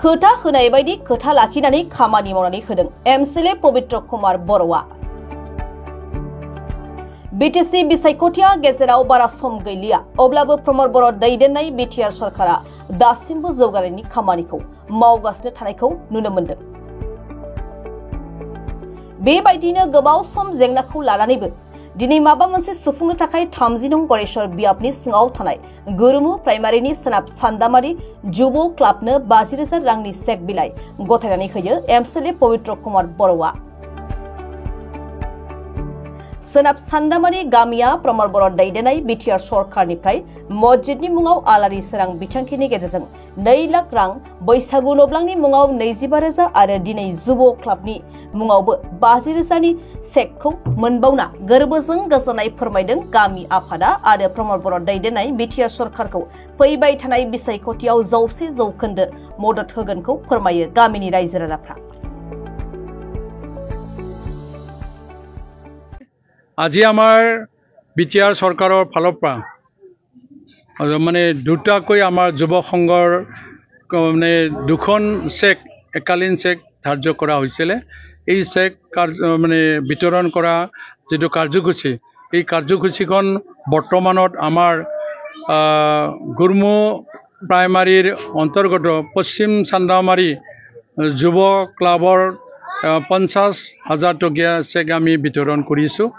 खोथा होनाय बायदि खोथा लाखिनानै खामानि मावनानै होदों एमएलए पबित्र कुमार बर'आ। बिटिसि बिसायख'थिया गेजेराव बारा सम गैलिया, अब्लाबो प्रमद बर' दैदेननाय बिटिआर सरकारा दासिमबो जौगानायनि खामानिखौ मावगासिनो थानायखौ नुनो मोनदों। बेबायदिनो गोबाव सम जेंनाखौ लानानैबो दिनै माबा मोनसे सुफुंनो थाखाय 30 नं गरेश्वर बियाबनि सिङाव थानाय गुरुमु प्राइमारिनि सोनाब सान्दामारि जुब क्लाबनो 50,000 रांनि चेक बिलाइ गथायनानै होयो एमएलए पबित्र कुमार बर'आ। सोनाब सान्दामारि गामिया प्रमद बर' दैदेननाय बिटिआर सरकारनिफ्राय मस्जिदनि मुङाव आलारि सोरां बिथांखिनि गेजेरजों 2 लाख रां, बैसागु नब्लांनि मुङाव 25,000 आरो दिनै जुब क्लाबनि मुङावबो 50,000नि चेकखौ मोनबावना गोरबोजों गोजोननाय फोरमायदों गामि आफादा आरो प्रमद बर' दैदेननाय बिटिआर सरकारखौ फैबाय थानाय बिसायख'थियाव 100% मदद होगोनखौ फोरमायो गामिनि रायजो राजाफ्रा। আজি আমাৰ বিটিআৰ চৰকাৰৰ ফালৰ পৰা মানে দুটাকৈ আমাৰ যুৱ সংঘৰ মানে 2খন চেক একালীন চেক ধাৰ্য কৰা হৈছিল। এই চেক মানে বিতৰণ কৰা যেটো কাৰ্যসূচী, এই কাৰ্যসূচীখন বৰ্তমানত আমাৰ গুৰমু প্ৰাইমাৰীৰ অন্তৰ্গত পশ্চিম চান্দামাৰী যুৱ ক্লাবৰ 50,000 টকীয়া চেক আমি বিতৰণ কৰিছোঁ।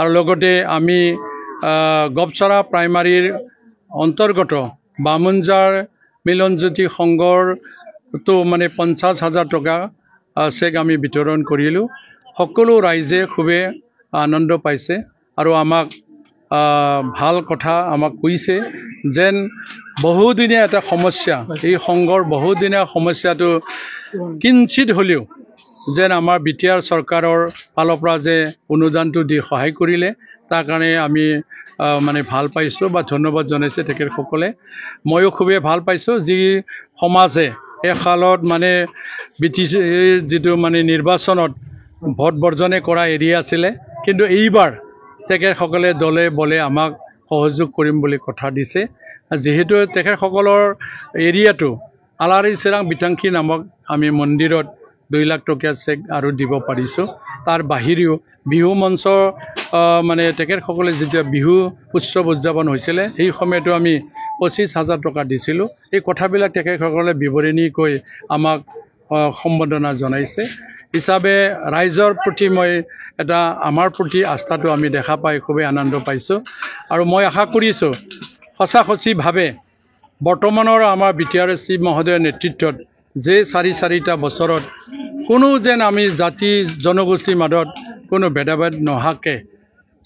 আৰু লগতে আমি গবছৰা প্ৰাইমাৰীৰ অন্তৰ্গত বামুনজাৰ মিলনজ্যোতি সংঘৰ তো মানে 50,000 টকা চেক আমি বিতৰণ কৰিলোঁ। সকলো ৰাইজে খুবে আনন্দ পাইছে আৰু আমাক ভাল কথা আমাক কৈছে যেন বহুদিনীয়া এটা সমস্যা, এই সংঘৰ বহুদিনীয়া সমস্যাটো কিঞ্চিত হ'লেও যেন আমাৰ বিটিআৰ চৰকাৰৰ ফালৰ পৰা যে অনুদানটো দি সহায় কৰিলে তাৰ কাৰণে আমি মানে ভাল পাইছোঁ বা ধন্যবাদ জনাইছে তেখেতসকলে। ময়ো খুবেই ভাল পাইছোঁ যি সমাজে এই কালত মানে বিটিচিৰ যিটো মানে নিৰ্বাচনত ভোট বৰ্জনে কৰা এৰিয়া আছিলে, কিন্তু এইবাৰ তেখেতসকলে দলে বলে আমাক সহযোগ কৰিম বুলি কথা দিছে। যিহেতু তেখেতসকলৰ এৰিয়াটো আলাৰী চিৰাং বিতাংশী নামক আমি মন্দিৰত 2 লাখ টকীয়া চেক আৰু দিব পাৰিছোঁ। তাৰ বাহিৰেও বিহু মঞ্চ মানে তেখেতসকলে যেতিয়া বিহু উৎসৱ উদযাপন হৈছিলে সেই সময়তো আমি 25,000 টকা দিছিলোঁ। এই কথাবিলাক তেখেতসকলে বিৱৰণী কৈ আমাক সম্বোধনা জনাইছে। হিচাপে ৰাইজৰ প্ৰতি মই এটা আমাৰ প্ৰতি আস্থাটো আমি দেখা পাই খুবেই আনন্দ পাইছোঁ আৰু মই আশা কৰিছোঁ সঁচাসঁচিভাৱে বৰ্তমানৰ আমাৰ বিটিআৰ চিফ মহোদয়ৰ নেতৃত্বত যে 4-4টা বছৰত কোনো যেন আমি জাতি জনগোষ্ঠীৰ মাজত কোনো ভেদাভেদ নোহোৱাকৈ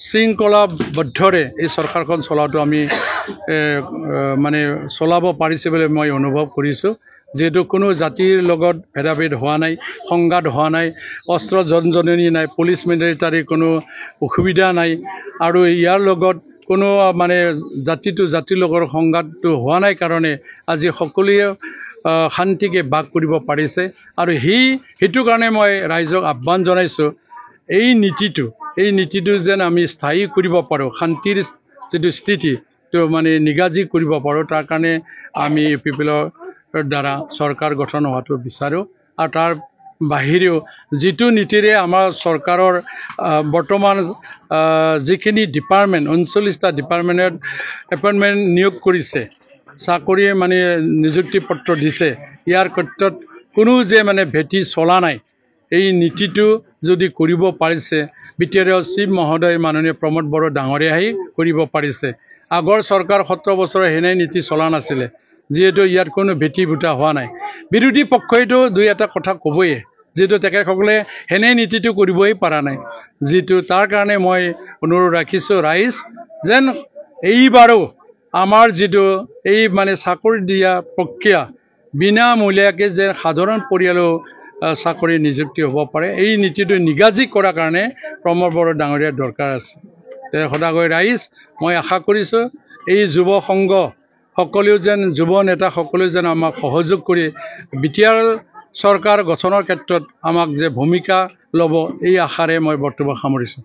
শৃংখলাবদ্ধৰে এই চৰকাৰখন চলাটো আমি মানে চলাব পাৰিছে বুলি মই অনুভৱ কৰিছোঁ। যেহেতু কোনো জাতিৰ লগত ভেদাভেদ হোৱা নাই, সংঘাত হোৱা নাই, অস্ত্ৰ জনজননী নাই, পুলিচ মিলিটাৰীৰ কোনো অসুবিধা নাই আৰু ইয়াৰ লগত কোনো মানে জাতিৰ লগত সংঘাতটো হোৱা নাই কাৰণে আজি সকলোৱে শান্তিকে বাস কৰিব পাৰিছে। আৰু সেইটো কাৰণে মই ৰাইজক আহ্বান জনাইছোঁ এই নীতিটো যেন আমি স্থায়ী কৰিব পাৰোঁ, শান্তিৰ যিটো স্থিতিটো মানে নিগাজি কৰিব পাৰোঁ। তাৰ কাৰণে আমি পিপলৰ দ্বাৰা চৰকাৰ গঠন হোৱাটো বিচাৰোঁ। আৰু তাৰ বাহিৰেও যিটো নীতিৰে আমাৰ চৰকাৰৰ বৰ্তমান যিখিনি ডিপাৰ্টমেণ্ট 39টা ডিপাৰ্টমেণ্টত এপইণ্টমেণ্ট নিয়োগ কৰিছে, চাকৰি মানে নিযুক্তি পত্ৰ দিছে, ইয়াৰ ক্ষেত্ৰত কোনো যে মানে ভেটি চলা নাই, এই নীতিটো যদি কৰিব পাৰিছে বিটিআৰ চিফ মহোদয় মাননীয় প্ৰমদ বড়ো ডাঙৰীয়াই কৰিব পাৰিছে। আগৰ চৰকাৰ 17 বছৰ হেনে নীতি চলা নাছিলে, যিহেতু ইয়াত কোনো ভেটি ভুটা হোৱা নাই। বিৰোধী পক্ষইতো 2-এটা কথা ক'বই, যিহেতু তেখেতসকলে হেনে নীতিটো কৰিবই পৰা নাই। যিটো তাৰ কাৰণে মই অনুৰোধ ৰাখিছোঁ ৰাইজ যেন এইবাৰো আমাৰ যিটো এই মানে চাকৰি দিয়া প্ৰক্ৰিয়া বিনামূলীয়াকৈ যে সাধাৰণ পৰিয়ালেও চাকৰি নিযুক্তি হ'ব পাৰে, এই নীতিটো নিগাজি কৰাৰ কাৰণে প্ৰমদ বড়ো ডাঙৰীয়াৰ দৰকাৰ আছে। সদাগৰ ৰাইজ মই আশা কৰিছোঁ এই যুৱ সংঘ সকলেও যেন যুৱ নেতা সকলেও যেন আমাক সহযোগ কৰি বিটিআৰ চৰকাৰ গঠনৰ ক্ষেত্ৰত আমাক যে ভূমিকা ল'ব, এই আশাৰে মই বক্তব্য সামৰিছোঁ।